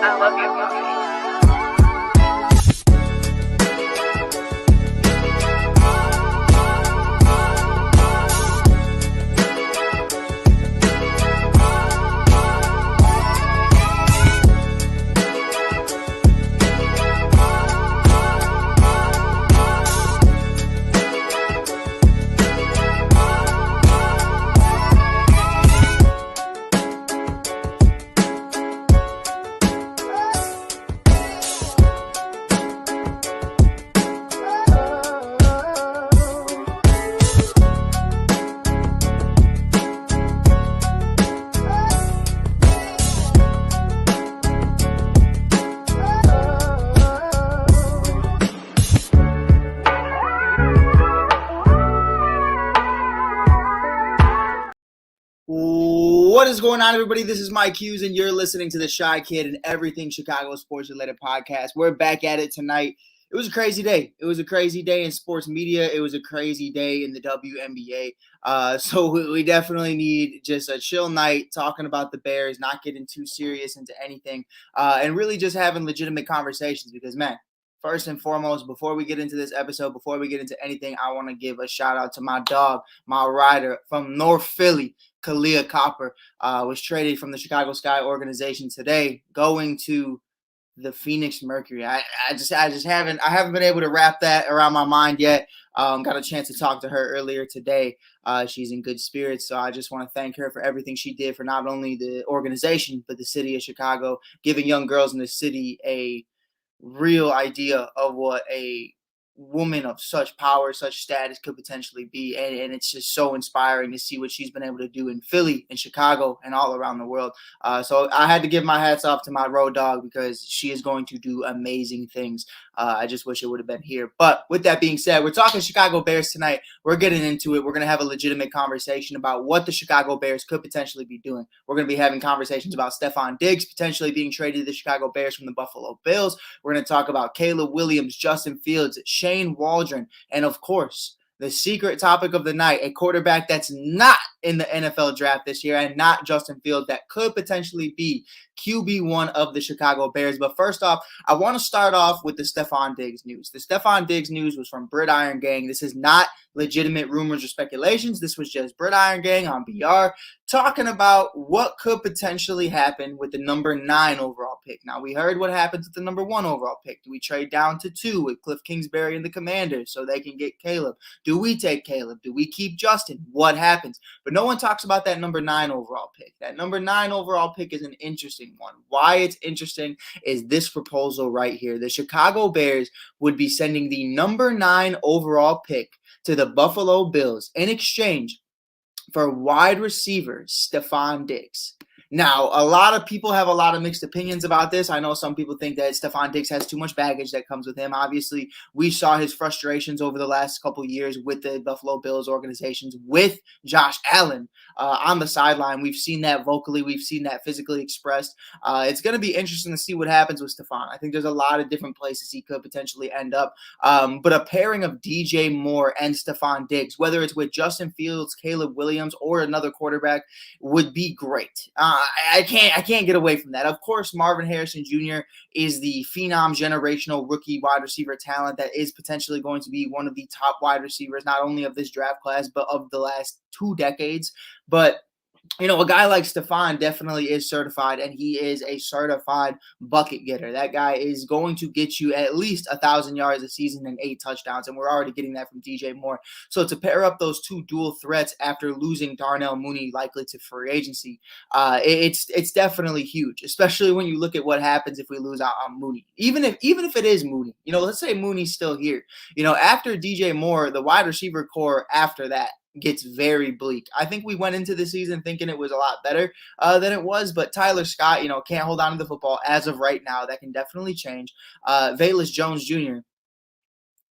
I love you. What is going on, everybody? This is Mike Hughes, and you're listening to the Shy Kid and Everything Chicago Sports Related podcast. We're back at it tonight. It was a crazy day. It was a crazy day in sports media. It was a crazy day in the WNBA. So we definitely need just a chill night talking about the Bears, not getting too serious into anything, and really just having legitimate conversations because, man, first and foremost, before we get into this episode, before we get into anything, I want to give a shout out to my dog, my rider from North Philly, Kalia Copper, was traded from the Chicago Sky organization today, going to the Phoenix Mercury. I haven't been able to wrap that around my mind yet. Got a chance to talk to her earlier today. She's in good spirits, so I just want to thank her for everything she did for not only the organization but the city of Chicago, giving young girls in the city a real idea of what a woman of such power, such status could potentially be. And it's just so inspiring to see what she's been able to do in Philly, in Chicago, and all around the world. So I had to give my hats off to my road dog because she is going to do amazing things. I just wish it would have been here. But with that being said, we're talking Chicago Bears tonight. We're getting into it. We're going to have a legitimate conversation about what the Chicago Bears could potentially be doing. We're going to be having conversations about Stefon Diggs potentially being traded to the Chicago Bears from the Buffalo Bills. We're going to talk about Caleb Williams, Justin Fields, Shane Waldron, and of course, the secret topic of the night, a quarterback that's not in the NFL draft this year and not Justin Fields that could potentially be QB1 of the Chicago Bears. But first off, I want to start off with the Stefon Diggs news. The Stefon Diggs news was from Gridiron Gang. This is not legitimate rumors or speculations. This was just Gridiron Gang on BR talking about what could potentially happen with the number 9 overall pick. Now, we heard what happens with the number 1 overall pick. Do we trade down to 2 with Cliff Kingsbury and the Commanders so they can get Caleb? Do we take Caleb? Do we keep Justin? What happens? But no one talks about that number 9 overall pick. That number 9 overall pick is an interesting one. Why it's interesting is this proposal right here. The Chicago Bears would be sending the number 9 overall pick to the Buffalo Bills in exchange for wide receiver Stefon Diggs. Now, a lot of people have a lot of mixed opinions about this. I know some people think that Stefon Diggs has too much baggage that comes with him. Obviously, we saw his frustrations over the last couple of years with the Buffalo Bills organizations, with Josh Allen on the sideline. We've seen that vocally. We've seen that physically expressed. It's going to be interesting to see what happens with Stefon. I think there's a lot of different places he could potentially end up. But a pairing of DJ Moore and Stefon Diggs, whether it's with Justin Fields, Caleb Williams, or another quarterback, would be great. I can't get away from that. Of course, Marvin Harrison Jr. is the phenom generational rookie wide receiver talent that is potentially going to be one of the top wide receivers, not only of this draft class, but of the last 2 decades. But you know, a guy like Stefon definitely is certified, and he is a certified bucket getter. That guy is going to get you at least 1,000 yards a season and 8 touchdowns, and we're already getting that from DJ Moore. So to pair up those 2 dual threats after losing Darnell Mooney likely to free agency, it's definitely huge, especially when you look at what happens if we lose out on Mooney. Even if it is Mooney, you know, let's say Mooney's still here. You know, after DJ Moore, the wide receiver core after that gets very bleak. I think we went into the season thinking it was a lot better than it was, but Tyler Scott, you know, can't hold on to the football as of right now. That can definitely change. Velus Jones Jr.,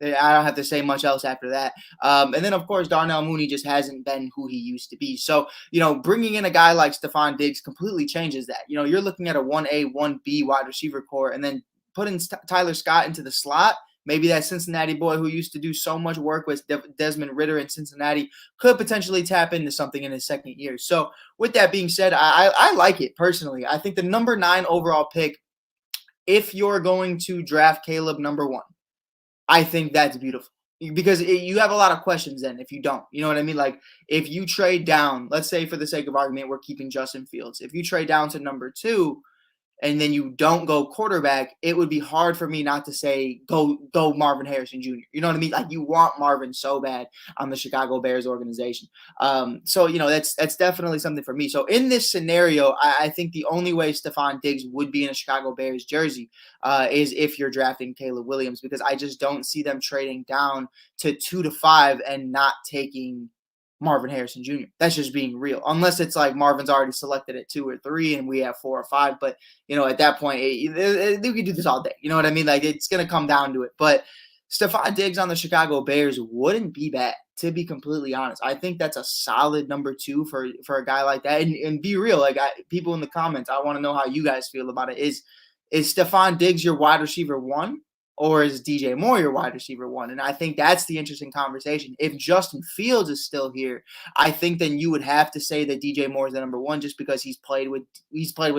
I don't have to say much else after that. And then, of course, Darnell Mooney just hasn't been who he used to be. So, you know, bringing in a guy like Stefon Diggs completely changes that. You know, you're looking at a 1A, 1B wide receiver core, and then putting Tyler Scott into the slot. Maybe that Cincinnati boy who used to do so much work with Desmond Ridder in Cincinnati could potentially tap into something in his second year. So with that being said, I like it personally. I think the number 9 overall pick if you're going to draft Caleb number 1, I think that's beautiful because you have a lot of questions then if you don't. You know what I mean? Like if you trade down, let's say for the sake of argument, we're keeping Justin Fields. If you trade down to number 2, and then you don't go quarterback, it would be hard for me not to say go Marvin Harrison Jr. You know what I mean? Like you want Marvin so bad on the Chicago Bears organization. So that's definitely something for me. So in this scenario, I think the only way Stefon Diggs would be in a Chicago Bears jersey is if you're drafting Caleb Williams, because I just don't see them trading down to 2 to 5 and not taking Marvin Harrison Jr. That's just being real. Unless it's like Marvin's already selected at 2 or 3 and we have 4 or 5. But, at that point, we could do this all day. You know what I mean? Like, it's going to come down to it. But Stefon Diggs on the Chicago Bears wouldn't be bad, to be completely honest. I think that's a solid number 2 for a guy like that. And be real. Like, people in the comments, I want to know how you guys feel about it. Is Stefon Diggs your wide receiver 1? Or is DJ Moore your wide receiver 1? And I think that's the interesting conversation. If Justin Fields is still here, I think then you would have to say that DJ Moore is the number 1 just because he's played with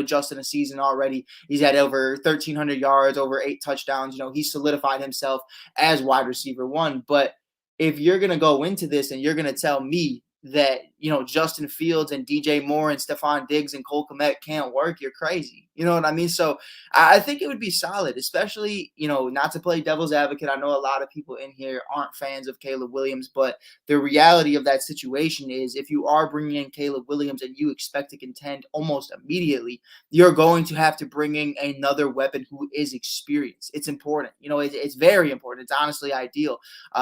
Justin a season already. He's had over 1,300 yards, over 8 touchdowns. He's solidified himself as wide receiver 1. But if you're going to go into this and you're going to tell me that, Justin Fields and DJ Moore and Stefon Diggs and Cole Kmet can't work, you're crazy. You know what I mean? So I think it would be solid, especially, not to play devil's advocate. I know a lot of people in here aren't fans of Caleb Williams, but the reality of that situation is if you are bringing in Caleb Williams and you expect to contend almost immediately, you're going to have to bring in another weapon who is experienced. It's important. It's very important. It's honestly ideal.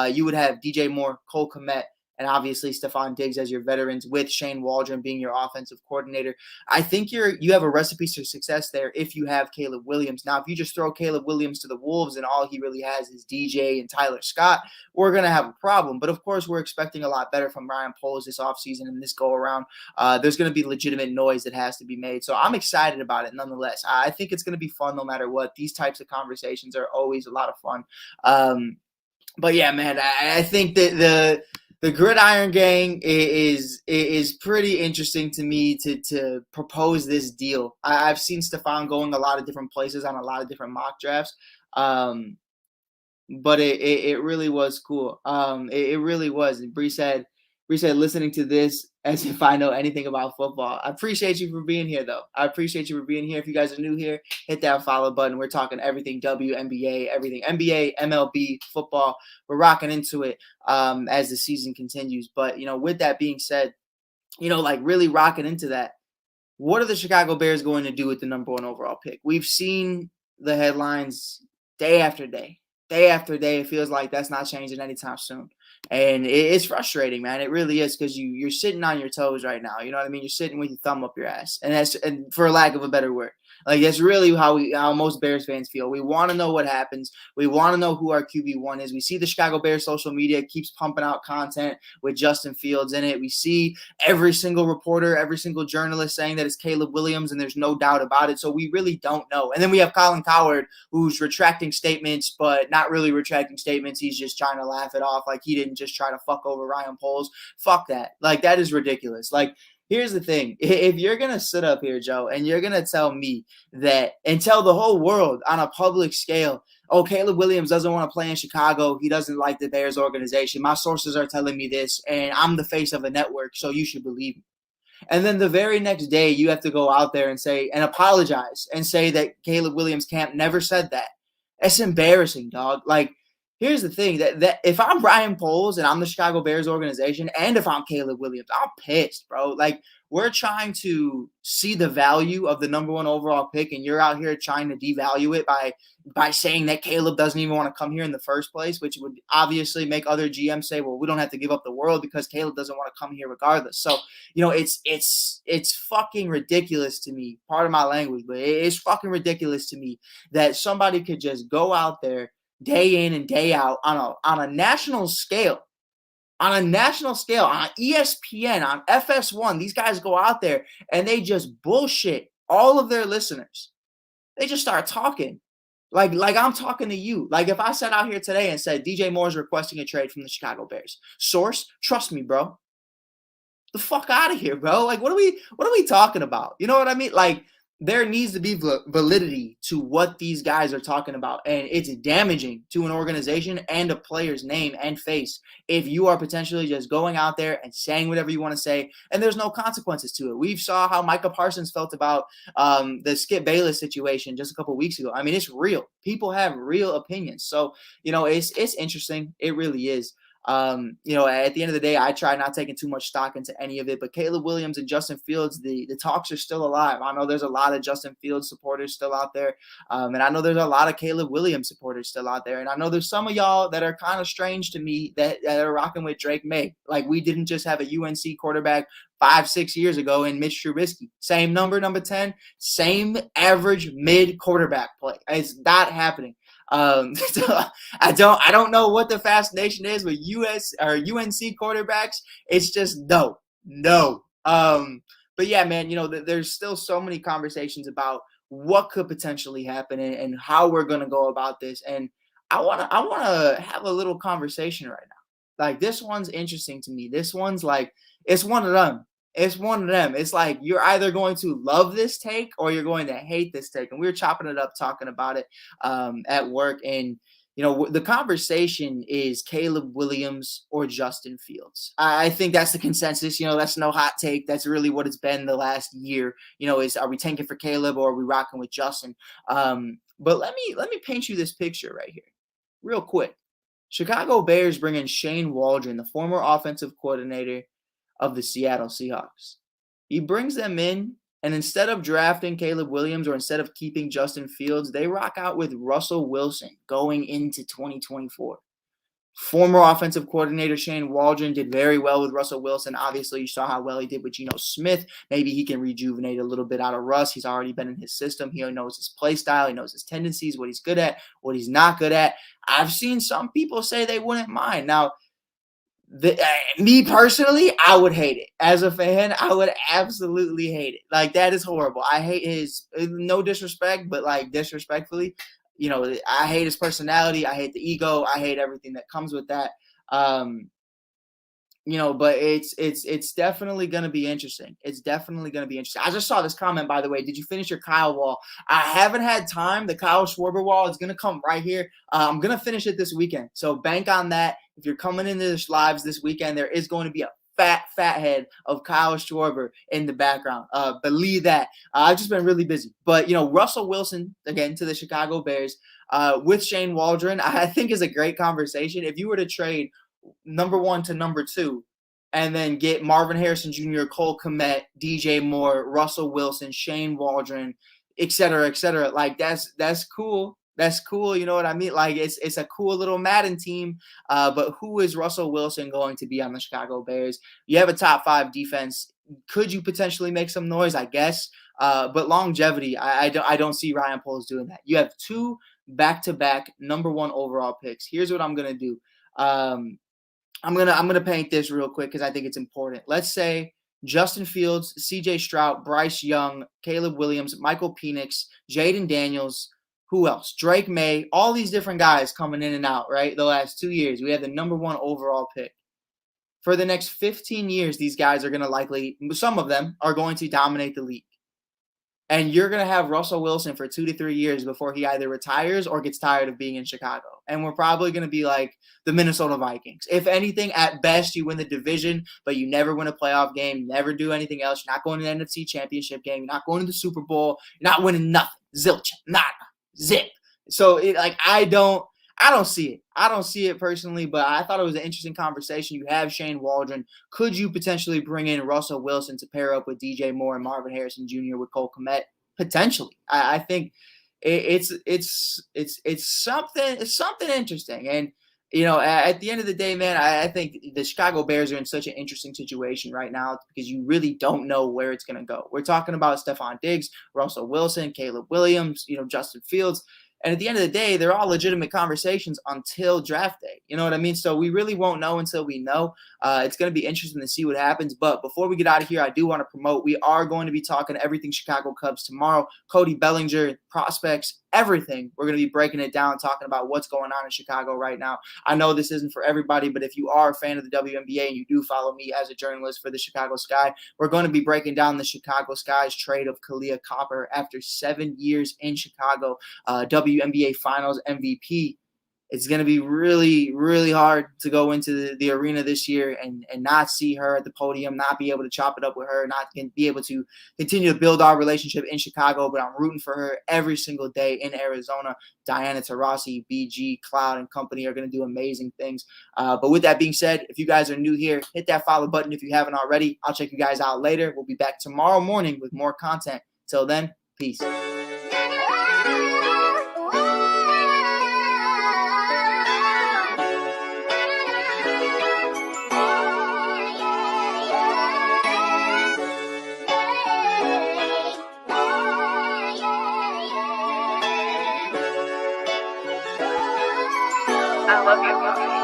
You would have DJ Moore, Cole Kmet, and obviously Stefon Diggs as your veterans with Shane Waldron being your offensive coordinator. I think you have a recipe for success there if you have Caleb Williams. Now, if you just throw Caleb Williams to the Wolves and all he really has is DJ and Tyler Scott, we're going to have a problem. But, of course, we're expecting a lot better from Ryan Poles this offseason and this go-around. There's going to be legitimate noise that has to be made. So I'm excited about it nonetheless. I think it's going to be fun no matter what. These types of conversations are always a lot of fun. But, yeah, man, I think that the Gridiron Gang is pretty interesting to me to propose this deal. I've seen Stefon going a lot of different places on a lot of different mock drafts, but it really was cool. It really was. And Bree said, listening to this as if I know anything about football. I appreciate you for being here, though. I appreciate you for being here. If you guys are new here, hit that follow button. We're talking everything WNBA, everything NBA, MLB, football. We're rocking into it as the season continues. But, with that being said, really rocking into that, what are the Chicago Bears going to do with the number 1 overall pick? We've seen the headlines day after day. Day after day, it feels like that's not changing anytime soon. And it's frustrating, man. It really is because you're sitting on your toes right now. You know what I mean? You're sitting with your thumb up your ass. And for lack of a better word. Like, that's really how most Bears fans feel. We want to know what happens. We want to know who our QB1 is. We see the Chicago Bears social media keeps pumping out content with Justin Fields in it. We see every single reporter, every single journalist saying that it's Caleb Williams, and there's no doubt about it. So we really don't know. And then we have Colin Cowherd, who's retracting statements, but not really retracting statements. He's just trying to laugh it off like he didn't just try to fuck over Ryan Poles. Fuck that. Like, that is ridiculous. Like, here's the thing. If you're going to sit up here, Joe, and you're going to tell me that and tell the whole world on a public scale, oh, Caleb Williams doesn't want to play in Chicago. He doesn't like the Bears organization. My sources are telling me this, and I'm the face of a network, so you should believe me. And then the very next day, you have to go out there and say and apologize and say that Caleb Williams camp never said that. That's embarrassing, dog. Like, here's the thing, that if I'm Ryan Poles and I'm the Chicago Bears organization, and if I'm Caleb Williams, I'm pissed, bro. Like, we're trying to see the value of the number 1 overall pick, and you're out here trying to devalue it by saying that Caleb doesn't even want to come here in the first place, which would obviously make other GMs say, well, we don't have to give up the world because Caleb doesn't want to come here regardless. So, it's fucking ridiculous to me. Pardon my language, but it's fucking ridiculous to me that somebody could just go out there day in and day out on a national scale, on ESPN, on FS1. These guys go out there and they just bullshit all of their listeners. They just start talking like I'm talking to you. Like, if I sat out here today and said DJ Moore is requesting a trade from the Chicago Bears, source, trust me, bro. The fuck out of here, bro. Like, what are we talking about? You know what I mean? Like, there needs to be validity to what these guys are talking about. And it's damaging to an organization and a player's name and face if you are potentially just going out there and saying whatever you want to say, and there's no consequences to it. We saw how Micah Parsons felt about the Skip Bayless situation just a couple of weeks ago. I mean, it's real. People have real opinions. So, it's interesting. It really is. At the end of the day, I try not taking too much stock into any of it, but Caleb Williams and Justin Fields, the talks are still alive. I know there's a lot of Justin Fields supporters still out there. And I know there's a lot of Caleb Williams supporters still out there. And I know there's some of y'all that are kind of strange to me that are rocking with Drake May. Like, we didn't just have a UNC quarterback 5-6 years ago in Mitch Trubisky. Same number 10, same average mid quarterback play. It's not happening. So I don't know what the fascination is with US or UNC quarterbacks. It's just no. But yeah, man, there's still so many conversations about what could potentially happen and how we're gonna go about this. And I wanna have a little conversation right now. Like, this one's interesting to me. This one's like, it's one of them. It's one of them. It's like, you're either going to love this take or you're going to hate this take. And we were chopping it up, talking about it at work. And, the conversation is Caleb Williams or Justin Fields. I think that's the consensus. That's no hot take. That's really what it's been the last year. Is, are we tanking for Caleb or are we rocking with Justin? But let me paint you this picture right here real quick. Chicago Bears bring in Shane Waldron, the former offensive coordinator of the Seattle Seahawks. He brings them in, and instead of drafting Caleb Williams or instead of keeping Justin Fields, they rock out with Russell Wilson going into 2024. Former offensive coordinator Shane Waldron did very well with Russell Wilson. Obviously, you saw how well he did with Geno Smith. Maybe he can rejuvenate a little bit out of Russ. He's already been in his system. He knows his play style. He knows his tendencies, what he's good at, what he's not good at. I've seen some people say they wouldn't mind. Now, me personally, I would hate it. As a fan, I would absolutely hate it. Like, that is horrible. I hate his, no disrespect, but like disrespectfully, I hate his personality. I hate the ego. I hate everything that comes with that. But it's definitely going to be interesting. It's definitely going to be interesting. I just saw this comment, by the way. Did you finish your Kyle wall? I haven't had time. The Kyle Schwarber wall is going to come right here. I'm going to finish it this weekend. So bank on that. If you're coming into the lives this weekend, there is going to be a fat head of Kyle Schwarber in the background. Believe that. I've just been really busy. But, Russell Wilson, again, to the Chicago Bears, with Shane Waldron, I think is a great conversation. If you were to trade number 1 to number 2, and then get Marvin Harrison Jr., Cole Kmet, DJ Moore, Russell Wilson, Shane Waldron, et cetera, et cetera. Like, that's cool. That's cool. You know what I mean? Like, it's a cool little Madden team. But who is Russell Wilson going to be on the Chicago Bears? You have a top 5 defense. Could you potentially make some noise? I guess. But longevity, I don't see Ryan Poles doing that. You have 2 back-to-back number 1 overall picks. Here's what I'm gonna do. I'm gonna paint this real quick because I think it's important. Let's say Justin Fields, C.J. Stroud, Bryce Young, Caleb Williams, Michael Penix, Jaden Daniels. Who else? Drake May. All these different guys coming in and out. Right, the last 2 years, we had the number 1 overall pick. For the next 15 years, these guys are gonna likely. Some of them are going to dominate the league. And you're going to have Russell Wilson for 2 to 3 years before he either retires or gets tired of being in Chicago. And we're probably going to be like the Minnesota Vikings. If anything, at best, you win the division, but you never win a playoff game. You never do anything else. You're not going to the NFC Championship game. You're not going to the Super Bowl. You're not winning nothing. Zilch. Nada. Zip. So, I don't see it. I don't see it personally, but I thought it was an interesting conversation. You have Shane Waldron. Could you potentially bring in Russell Wilson to pair up with DJ Moore and Marvin Harrison Jr. with Cole Kmet? Potentially. I think it's something interesting. And, at the end of the day, man, I think the Chicago Bears are in such an interesting situation right now because you really don't know where it's going to go. We're talking about Stefon Diggs, Russell Wilson, Caleb Williams, Justin Fields. And at the end of the day, they're all legitimate conversations until draft day. You know what I mean? So we really won't know until we know. It's going to be interesting to see what happens. But before we get out of here, I do want to promote, we are going to be talking everything Chicago Cubs tomorrow. Cody Bellinger, prospects, everything. We're going to be breaking it down, talking about what's going on in Chicago right now. I know this isn't for everybody, but if you are a fan of the WNBA and you do follow me as a journalist for the Chicago Sky, we're going to be breaking down the Chicago Sky's trade of Kalia Copper after 7 years in Chicago, WNBA Finals MVP. It's going to be really, really hard to go into the arena this year and not see her at the podium, not be able to chop it up with her, not be able to continue to build our relationship in Chicago. But I'm rooting for her every single day in Arizona. Diana Taurasi, BG, Cloud, and company are going to do amazing things. But with that being said, if you guys are new here, hit that follow button if you haven't already. I'll check you guys out later. We'll be back tomorrow morning with more content. Till then, peace. I love you.